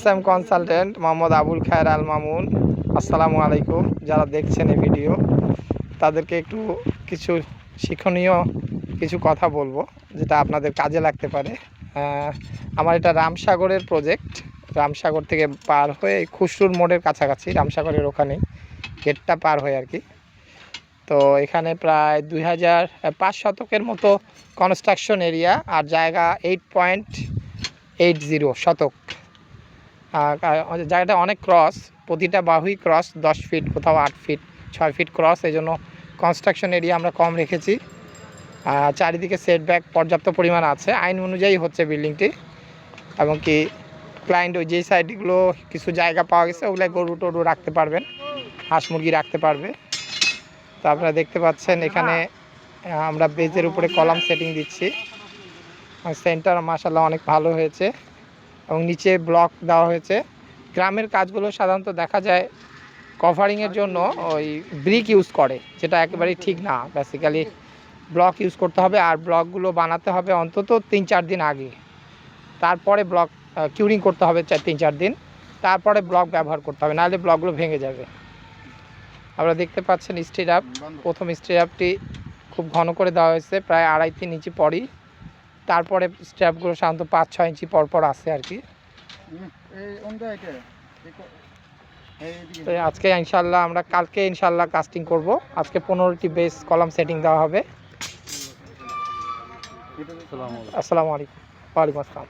SM consultant Mohammad Abul খায়ের আল মামুন। আসসালামু আলাইকুম। যারা দেখছেন এই ভিডিও তাদেরকে একটু কিছু শিক্ষণীয় কিছু কথা বলবো যেটা আপনাদের কাজে লাগতে পারে। আমার এটা রামসাগরের প্রজেক্ট। রামসাগর থেকে পার হয়ে খুসরুর মোড়ের কাছাকাছি, রামসাগরের ওখানেই গেটটা পার হয়ে আর কি। তো এখানে প্রায় 2500 শতকের মতো কনস্ট্রাকশন এরিয়া আর জায়গা 8.80 শতক। জায়গাটা অনেক ক্রস, প্রতিটা বাহুই ক্রস, 10 ফিট, কোথাও 8 ফিট, 6 ফিট ক্রস। এই জন্য কনস্ট্রাকশন এরিয়া আমরা কম রেখেছি। চারিদিকে সেটব্যাক পর্যাপ্ত পরিমাণ আছে, আইন অনুযায়ী হচ্ছে বিল্ডিংটি। এবং কি ক্লায়েন্ট ওই যেই সাইডগুলো কিছু জায়গা পাওয়া গেছে ওগুলো গরু টরু রাখতে পারবেন, হাঁস মুরগি রাখতে পারবে। তো আপনারা দেখতে পাচ্ছেন এখানে আমরা বেজের উপরে কলাম সেটিং দিচ্ছি। সেন্টার মাশাআল্লাহ অনেক ভালো হয়েছে এবং নিচে ব্লক দেওয়া হয়েছে। গ্রামের কাজগুলো সাধারণত দেখা যায় কভারিংয়ের জন্য ওই ব্রিক ইউজ করে, যেটা একেবারেই ঠিক না। বেসিক্যালি ব্লক ইউজ করতে হবে, আর ব্লকগুলো বানাতে হবে অন্তত 3-4 দিন আগে। তারপরে ব্লক কিউরিং করতে হবে 3-4 দিন, তারপরে ব্লক ব্যবহার করতে হবে, নাহলে ব্লকগুলো ভেঙে যাবে। আপনারা দেখতে পাচ্ছেন স্টিরাপ, প্রথম স্টিরাপটি খুব ঘন করে দেওয়া হয়েছে, প্রায় 2.5 ইঞ্চি পরই। তারপরে স্ট্র্যাপগুলো সাধারণত 5-6 ইঞ্চি পরপর আছে আর কি। তো আজকে ইনশাল্লাহ আমরা কালকে ইনশাল্লাহ কাস্টিং করব। আজকে 15টি বেস কলাম সেটিং দেওয়া হবে। আসসালামু আলাইকুম। ওয়ালাইকুম আসসালাম।